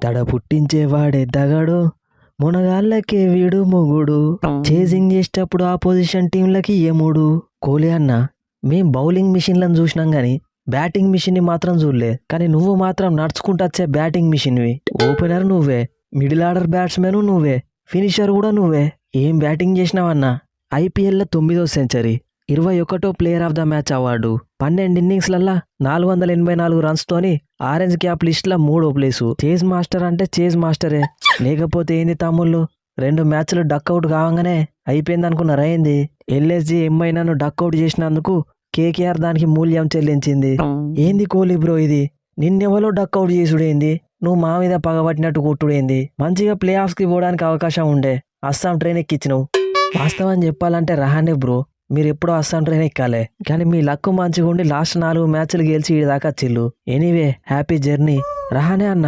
తడ పుట్టించేవాడే దగడు మునగాళ్ళకే వీడు మొగుడు చేజింగ్ చేసేటప్పుడు ఆపోజిషన్ టీంలకి ఏముడు. కోహ్లీ అన్న మేం బౌలింగ్ మిషన్లను చూసినాం గాని బ్యాటింగ్ మిషన్ ని మాత్రం చూడలే. కానీ నువ్వు మాత్రం నడుచుకుంటూ వచ్చే బ్యాటింగ్ మిషన్వి. ఓపెనర్ నువ్వే, మిడిల్ ఆర్డర్ బ్యాట్స్మెన్ నువ్వే, ఫినిషర్ కూడా నువ్వే. ఏం బ్యాటింగ్ చేసినావన్నా. ఐపీఎల్లో 9వ సెంచరీ, 21వ player of the match award, 12 ఇన్నింగ్స్లల్లా 484 runs తోని ఆరెంజ్ క్యాప్ లిస్ట్ లా 3వ ప్లేసు. చేజ్ మాస్టర్ అంటే చేజ్ మాస్టరే. లేకపోతే ఏంది తమ్ముళ్ళు, 2 మ్యాచ్లు డక్అవుట్ కావంగానే అయిపోయింది అనుకున్నారా ఏంది? ఎల్ఎస్జీ ఎంఐ నన్ను డక్అవుట్ చేసినందుకు కేకేఆర్ దానికి మూల్యం చెల్లించింది. ఏంది కోహ్లీ బ్రో ఇది? నిన్నెవలో డక్అవుట్ చేసుడేంది? నువ్వు మా మీద పగబట్టినట్టు కొట్టుడేంది? మంచిగా ప్లే ఆఫ్స్ కి పోవడానికి అవకాశం ఉండే, అస్సాం ట్రైన్ ఎక్కిచ్చినావు. వాస్తవం చెప్పాలంటే రహానే బ్రో, మీరు ఎప్పుడో అస్సాం ట్రైన్ ఎక్కాలే. కానీ మీ లక్కు మంచిగా ఉండి లాస్ట్ 4 మ్యాచ్లు గెలిచి ఈ దాకా చిల్లు. ఎనీవే హ్యాపీ జర్నీ రహానే అన్న.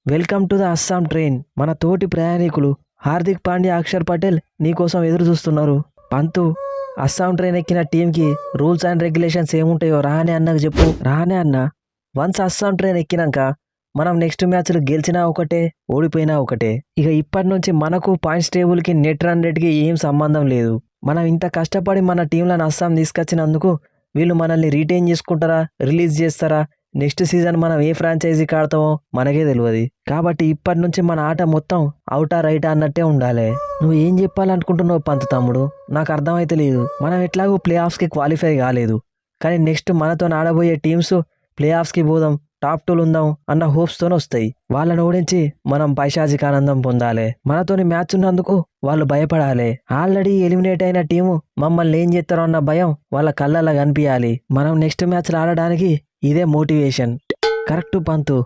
Welcome to the Assam train. మన తోటి ప్రయాణికులు హార్దిక్ పాండ్యా, అక్షర్ పటేల్ నీకోసం ఎదురు చూస్తున్నారు. పంతు, అస్సాం ట్రైన్ ఎక్కిన టీంకి రూల్స్ అండ్ రెగ్యులేషన్స్ ఏముంటాయో రహానే అన్నకు చెప్పు. రహానే అన్న, వన్స్ అస్సాం ట్రైన్ ఎక్కినాక మనం నెక్స్ట్ మ్యాచ్లు గెలిచినా ఒకటే, ఓడిపోయినా ఒకటే. ఇక ఇప్పటి నుంచి మనకు పాయింట్స్ టేబుల్కి నెట్ రన్ రేట్కి ఏం సంబంధం లేదు. మనం ఇంత కష్టపడి మన టీంలను అస్సాం తీసుకొచ్చినందుకు వీళ్ళు మనల్ని రీటైన్ చేసుకుంటారా, రిలీజ్ చేస్తారా, నెక్స్ట్ సీజన్ మనం ఏ ఫ్రాంచైజీకి ఆడతామో మనకే తెలియదు. కాబట్టి ఇప్పటి నుంచి మన ఆట మొత్తం అవుటా రైటా అన్నట్టే ఉండాలి. నువ్వు ఏం చెప్పాలనుకుంటున్నావు పంతు తమ్ముడు, నాకు అర్థమైతే లేదు. మనం ఎట్లాగో ప్లే ఆఫ్స్కి క్వాలిఫై కాలేదు, కానీ నెక్స్ట్ మనతో ఆడబోయే టీమ్స్ ప్లే ఆఫ్స్కి పోదాం, టాప్ 2 ఉందాం అన్న హోప్స్తోనే వస్తాయి. వాళ్ళని ఓడించి మనం పైశాచిక ఆనందం పొందాలి. మనతోని మ్యాచ్ ఉన్నందుకు వాళ్ళు భయపడాలి. ఆల్రెడీ ఎలిమినేట్ అయిన టీము మమ్మల్ని ఏం చేస్తారో అన్న భయం వాళ్ళ కళ్ళలా కనిపించాలి. మనం నెక్స్ట్ మ్యాచ్లు ఆడడానికి ఇదే మోటివేషన్. కరెక్ట్ పంతు,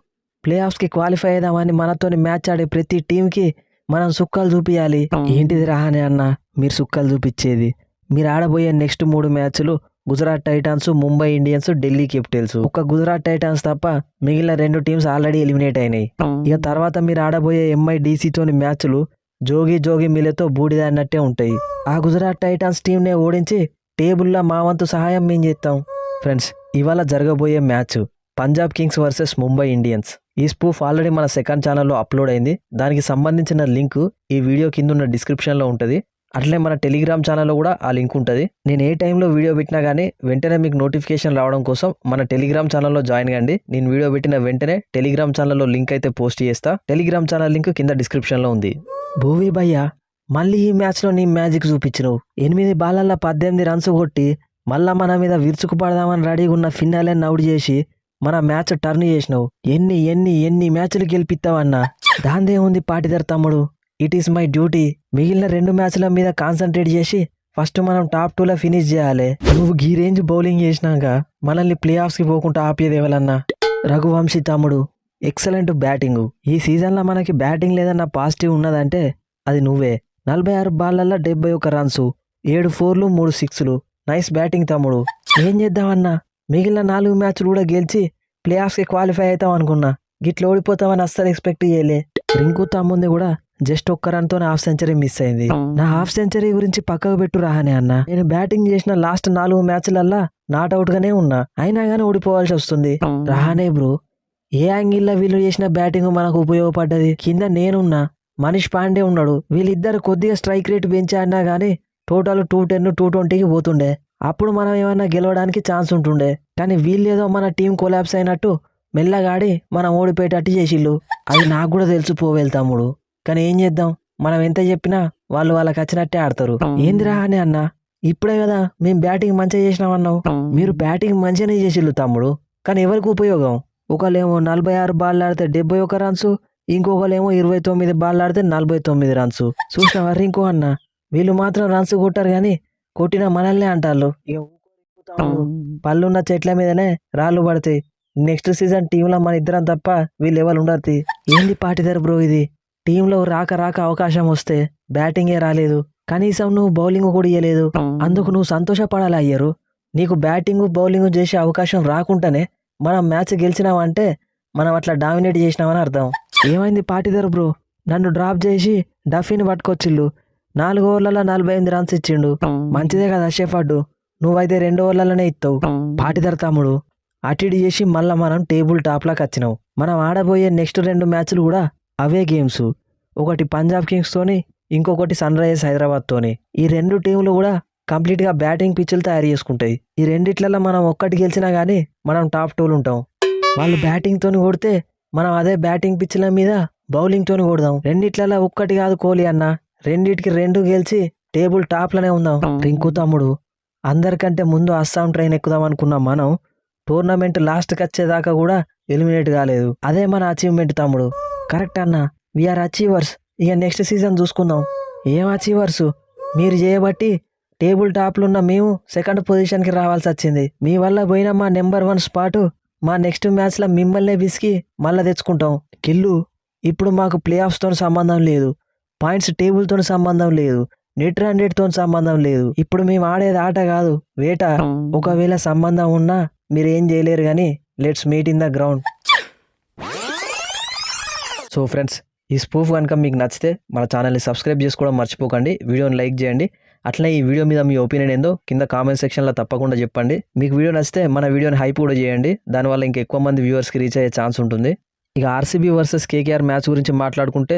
ప్లే ఆఫ్స్కి క్వాలిఫై అయిదామని మనతోని మ్యాచ్ ఆడే ప్రతి టీంకి మనం సుక్కలు చూపించాలి. ఏంటిది రహానే అన్న మీరు సుక్కలు చూపించేది? మీరు ఆడబోయే నెక్స్ట్ 3 మ్యాచ్లు Gujarat Titans, Mumbai Indians, Delhi Capitals. ఒక గుజరాత్ టైటాన్స్ తప్ప మిగిలిన 2 టీమ్స్ ఆల్రెడీ ఎలిమినేట్ అయినాయి. ఇక తర్వాత మీరు ఆడబోయే ఎంఐ డీసీతోని మ్యాచ్లు జోగి మిలతో బూడిద అన్నట్టే ఉంటాయి. ఆ గుజరాత్ టైటాన్స్ టీంనే ఓడించి టేబుల్లో మా వంతు సహాయం మేము చేస్తాం. ఫ్రెండ్స్, ఇవాళ జరగబోయే match Punjab Kings versus Mumbai Indians. ఈ స్పూఫ్ ఆల్రెడీ మన సెకండ్ ఛానల్లో అప్లోడ్ అయింది. దానికి సంబంధించిన లింక్ ఈ వీడియో కింద ఉన్న డిస్క్రిప్షన్లో ఉంటుంది. అట్లే మన టెలిగ్రామ్ ఛానల్లో కూడా ఆ లింక్ ఉంటుంది. నేను ఏ టైంలో వీడియో పెట్టినా కానీ వెంటనే మీకు నోటిఫికేషన్ రావడం కోసం మన టెలిగ్రామ్ ఛానల్లో జాయిన్ కండి. నేను వీడియో పెట్టిన వెంటనే టెలిగ్రామ్ ఛానల్లో లింక్ అయితే పోస్ట్ చేస్తా. టెలిగ్రామ్ ఛానల్ లింక్ కింద డిస్క్రిప్షన్లో ఉంది. భూవీ భయ్యా, మళ్ళీ ఈ మ్యాచ్లో నీ మ్యాజిక్ చూపించినావు. 8 బాలల్లో 18 రన్స్ కొట్టి మళ్ళా మన మీద విరుచుకు పడదామని రెడీగా ఉన్న ఫిన్నాలని అవుట్ చేసి మన మ్యాచ్ టర్న్ చేసినావు. ఎన్ని మ్యాచ్లు గెలిపిస్తావన్నా? దాందే ఉంది పాటిదర్ తమ్ముడు, ఇట్ ఈస్ మై డ్యూటీ. మిగిలిన 2 మ్యాచ్ల మీద కాన్సన్ట్రేట్ చేసి ఫస్ట్ మనం టాప్ 2లో ఫినిష్ చేయాలి. నువ్వు గీ రేంజ్ బౌలింగ్ చేసినాక మనల్ని ప్లే ఆఫ్స్కి పోకుండా ఆపేది ఎవరన్నా? రఘువంశీ తమ్ముడు, ఎక్సలెంట్ బ్యాటింగ్. ఈ సీజన్లో మనకి బ్యాటింగ్ లేదన్న పాజిటివ్ ఉన్నదంటే అది నువ్వే. 46 బాళ్లల్లో 71 రన్స్, 7 4లు 3 6లు. నైస్ బ్యాటింగ్ తమ్ముడు. ఏం చేద్దామన్నా, మిగిలిన 4 మ్యాచ్లు కూడా గెలిచి ప్లే ఆఫ్స్కి క్వాలిఫై అవుతాం అనుకున్నా. గిట్ల ఓడిపోతామని అస్సలు ఎక్స్పెక్ట్ చేయలే. రింకు తమ్ముంది కూడా జస్ట్ 1 రన్తో హాఫ్ సెంచరీ మిస్ అయింది. నా హాఫ్ సెంచరీ గురించి పక్కకు పెట్టు రహానే అన్న. నేను బ్యాటింగ్ చేసిన లాస్ట్ 4 మ్యాచ్లల్లా నాట్అవుట్ గానే ఉన్నా, అయినా గానీ ఓడిపోవాల్సి వస్తుంది. రహానే బ్రో, ఏ యాంగిల్లో వీళ్ళు చేసిన బ్యాటింగ్ మనకు ఉపయోగపడ్డది? కింద నేనున్నా, మనీష్ పాండే ఉన్నాడు. వీళ్ళిద్దరు కొద్దిగా స్ట్రైక్ రేట్ పెంచాడినా గానీ టోటల్ 210 220కి పోతుండే. అప్పుడు మనం ఏమన్నా గెలవడానికి ఛాన్స్ ఉంటుండే. కానీ వీళ్ళేదో మన టీం కొలాప్స్ అయినట్టు మెల్లగాడి మనం ఓడిపోయేటట్టు చేసిళ్ళు. అది నాకు కూడా తెలిసిపోవేలు తమ్ముడు. కానీ ఏం చేద్దాం, మనం ఎంత చెప్పినా వాళ్ళు వాళ్ళకి వచ్చినట్టే ఆడతారు. ఏందిరా అని అన్న, ఇప్పుడే కదా మేము బ్యాటింగ్ మంచిగా చేసినామన్నావు. మీరు బ్యాటింగ్ మంచిగానే చేసిళ్ళు తమ్ముడు, కానీ ఎవరికి ఉపయోగం? ఒకళ్ళేమో 46 బాల్ ఆడితే 71 రన్స్, ఇంకొకళ్ళేమో 29 బాల్ ఆడితే 49 రన్స్. చూసినావా రింకు అన్న, వీళ్ళు మాత్రం రన్స్ కొట్టారు కానీ కొట్టిన మనల్నే అంటారు. ఇక పళ్ళున్న చెట్ల మీదనే రాళ్ళు పడతాయి. నెక్స్ట్ సీజన్ టీంలో మన ఇద్దరం తప్ప వీళ్ళు ఎవరు ఉండరు. ఏంది పాటిదర్ బ్రో ఇది? టీంలో రాక అవకాశం వస్తే బ్యాటింగే రాలేదు, కనీసం నువ్వు బౌలింగ్ కూడా ఇయ్యలేదు. అందుకు నువ్వు సంతోషపడాలి అయ్యారు. నీకు బ్యాటింగ్ బౌలింగ్ చేసే అవకాశం రాకుండానే మనం మ్యాచ్ గెలిచినామంటే మనం అట్లా డామినేట్ చేసినామని అర్థం. ఏమైంది పాటిదర్ బ్రో? నన్ను డ్రాప్ చేసి డఫీని పట్టుకొచ్చిళ్ళు. 4 ఓవర్లలో 48 రన్స్ ఇచ్చిండు. మంచిదే కదా షెఫర్డు, నువ్వైతే 2 ఓవర్లలోనే ఇస్తావు. పాటిదర్ తమ్ముడు, అటు ఇటు చేసి మళ్ళా మనం టేబుల్ టాప్లోకి వచ్చినావు. మనం ఆడబోయే నెక్స్ట్ 2 మ్యాచ్లు కూడా అవే గేమ్స్, ఒకటి పంజాబ్ కింగ్స్తోని, ఇంకొకటి సన్ రైజర్స్ హైదరాబాద్తోని. ఈ 2 టీంలు కూడా కంప్లీట్గా బ్యాటింగ్ పిచ్చులు తయారు చేసుకుంటాయి. ఈ రెండిట్లలో మనం ఒక్కటి గెలిచినా కానీ మనం టాప్ 2లో ఉంటాం. వాళ్ళు బ్యాటింగ్తోని కొడితే మనం అదే బ్యాటింగ్ పిచ్చుల మీద బౌలింగ్తోని కొడదాం. రెండిట్లలో ఒక్కటి కాదు కోహ్లీ అన్న, రెండిటికి 2 గెలిచి టేబుల్ టాప్లోనే ఉందాం. రింకు తమ్ముడు, అందరికంటే ముందు అస్సాం ట్రైన్ ఎక్కుదాం అనుకున్నాం మనం. టోర్నమెంట్ లాస్ట్కి వచ్చేదాకా కూడా ఎలిమినేట్ కాలేదు. అదే మన అచీవ్మెంట్ తమ్ముడు. కరెక్ట్ అన్న, వీఆర్ అచీవర్స్. ఇక నెక్స్ట్ సీజన్ చూసుకుందాం. ఏం అచీవర్స్? మీరు చేయబట్టి టేబుల్ టాప్లో ఉన్న మేము సెకండ్ పొజిషన్కి రావాల్సి వచ్చింది. మీ వల్ల పోయిన మా నెంబర్ 1 స్పాటు మా నెక్స్ట్ మ్యాచ్లో మిమ్మల్నే విసికి మళ్ళీ తెచ్చుకుంటాం. కిల్లు, ఇప్పుడు మాకు ప్లే ఆఫ్స్తో సంబంధం లేదు, పాయింట్స్ టేబుల్తో సంబంధం లేదు, నెట్ రన్ రేట్తో సంబంధం లేదు. ఇప్పుడు మేము ఆడేది ఆట కాదు, వేట. ఒకవేళ సంబంధం ఉన్నా మీరు ఏం చేయలేరు కానీ let's meet in the ground. So friends, ఈ స్పూఫ్ కనుక మీకు నచ్చితే మన ఛానల్ని సబ్స్క్రైబ్ చేసుకోవడం మర్చిపోకండి, వీడియోని లైక్ చేయండి. అట్లనే ఈ వీడియో మీద మీ ఒపీనియన్ ఏందో కింద కామెంట్ సెక్షన్లో తప్పకుండా చెప్పండి. మీకు వీడియో నచ్చితే మన వీడియోని హైప్ కూడా చేయండి, దానివల్ల ఇంకా ఎక్కువ మంది వ్యూవర్స్కి రీచ్ అయ్యే ఛాన్స్ ఉంటుంది. ఇక ఆర్సీబీ వర్సెస్ కేకేఆర్ మ్యాచ్ గురించి మాట్లాడుకుంటే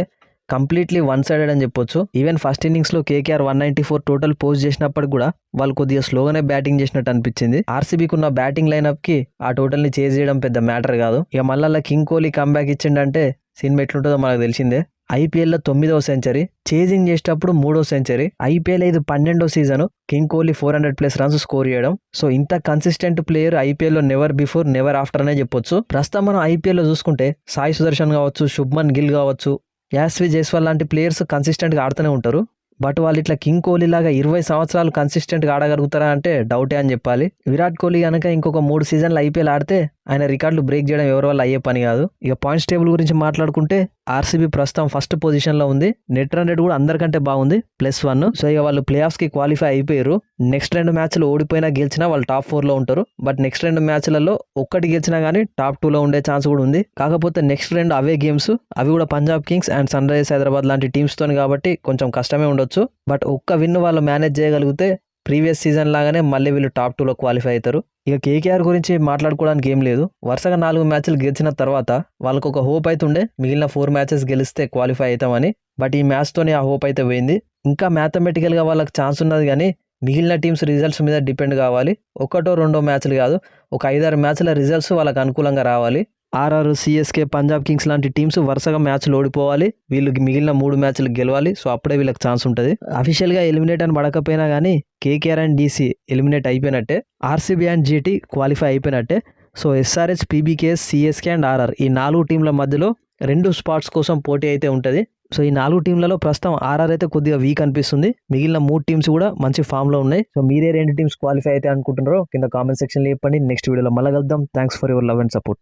కంప్లీట్లీ 1 సైడెడ్ అని చెప్పొచ్చు. ఈవెన్ ఫస్ట్ ఇన్నింగ్స్లో కేకేఆర్ 194 టోటల్ పోస్ట్ చేసినప్పటికి కూడా వాళ్ళు కొద్దిగా స్లోగానే బ్యాటింగ్ చేసినట్టు అనిపించింది. ఆర్సీబీకి ఉన్న బ్యాటింగ్ లైనప్కి ఆ టోటల్ని చేజ్ చేయడం పెద్ద మ్యాటర్ కాదు. ఇక మళ్ళీ కింగ్ కోహ్లీ కంబ్యాక్ ఇచ్చిండంటే సినిమా ఎట్లుంటుందో మనకు తెలిసిందే. ఐపీఎల్లో 9వ సెంచరీ, చేజింగ్ చేసేటప్పుడు 3వ సెంచరీ. ఐపీఎల్ ఇది 12వ season, king Kohli 400+ runs score చేయడం. సో ఇంత కన్సిస్టెంట్ ప్లేయర్ ఐపీఎల్లో నెవర్ బిఫోర్ నెవర్ ఆఫ్టర్ అనే చెప్పొచ్చు. ప్రస్తుతం మనం ఐపీఎల్లో చూసుకుంటే సాయి సుదర్శన్ కావచ్చు, శుభ్మన్ గిల్ కావచ్చు, యాస్వి జైస్వాల్ లాంటి ప్లేయర్స్ కన్సిస్టెంట్గా ఆడుతూనే ఉంటారు. బట్ వాళ్ళు ఇట్లా కింగ్ కోహ్లీ లాగా 20 సంవత్సరాలు కన్సిస్టెంట్గా ఆడగలుగుతారా అంటే డౌటే అని చెప్పాలి. విరాట్ కోహ్లీ కనుక ఇంకొక 3 సీజన్లు ఐపీఎల్ ఆడితే ఆయన రికార్డులు బ్రేక్ చేయడం ఎవరి వల్ల అయ్యే పని కాదు. ఇక పాయింట్స్ టేబుల్ గురించి మాట్లాడుకుంటే ఆర్సీబీ ప్రస్తుతం ఫస్ట్ పొజిషన్లో ఉంది. నెట్ రన్ రేట్ కూడా అందరికంటే బాగుంది, +1. సో ఇక వాళ్ళు ప్లే ఆఫ్స్కి క్వాలిఫై అయిపోయారు. నెక్స్ట్ 2 మ్యాచ్లు ఓడిపోయినా గెలిచినా వాళ్ళు టాప్ 4లో ఉంటారు. బట్ నెక్స్ట్ 2 మ్యాచ్లలో ఒక్కటి గెలిచినా కానీ టాప్ 2లో ఉండే ఛాన్స్ కూడా ఉంది. కాకపోతే నెక్స్ట్ 2 అవే గేమ్స్, అవి కూడా Punjab Kings and Sunrisers Hyderabad లాంటి టీమ్స్తో కాబట్టి కొంచెం కష్టమే ఉండొచ్చు. బట్ ఒక్క విన్ వాళ్ళు మేనేజ్ చేయగలిగితే ప్రీవియస్ సీజన్ లాగానే మళ్ళీ వీళ్ళు టాప్ 2లో క్వాలిఫై అవుతారు. ఇక కేకేఆర్ గురించి మాట్లాడుకోవడానికి ఏం లేదు. వరుసగా 4 మ్యాచ్లు గెలిచిన తర్వాత వాళ్ళకు ఒక హోప్ అయితే ఉండే, మిగిలిన 4 మ్యాచెస్ గెలిస్తే క్వాలిఫై అవుతామని. బట్ ఈ మ్యాచ్తోనే ఆ హోప్ అయితే పోయింది. ఇంకా మ్యాథమెటికల్గా వాళ్ళకి ఛాన్స్ ఉన్నది కానీ మిగిలిన టీమ్స్ రిజల్ట్స్ మీద డిపెండ్ కావాలి. 1, 2 మ్యాచ్లు కాదు, ఒక 5-6 మ్యాచ్ల రిజల్ట్స్ వాళ్ళకి అనుకూలంగా రావాలి. ఆర్ఆర్, సిఎస్కే, పంజాబ్ కింగ్స్ లాంటి టీమ్స్ వరుసగా మ్యాచ్లు ఓడిపోవాలి, వీళ్ళకి మిగిలిన 3 మ్యాచ్లు గెలవాలి. సో అప్పుడే వీళ్ళకి ఛాన్స్ ఉంటుంది. అఫీషియల్గా ఎలిమినేట్ అని పడకపోయినా కానీ కేకేఆర్ అండ్ డీసీ ఎలిమినేట్ అయిపోయినట్టే, ఆర్సీబీ అండ్ జీటీ క్వాలిఫై అయిపోయినట్టే. So SRH, PBKS, CSK and RR ఈ 4 టీంల మధ్యలో 2 స్పాట్స్ కోసం పోటీ అయితే ఉంటుంది. సో ఈ 4 టీంలలో ప్రస్తుతం ఆర్ఆర్ అయితే కొద్దిగా వీక్ అనిపిస్తుంది, మిగిలిన 3 టీమ్స్ కూడా మంచి ఫామ్లో ఉన్నాయి. సో మీరే 2 టీమ్స్ క్వాలిఫై అయితే అనుకుంటున్నారో కింద కామెంట్ సెక్షన్లో చెప్పండి. నెక్స్ట్ వీడియోలో మళ్ళీ కలుద్దాం. Thanks for your love and support.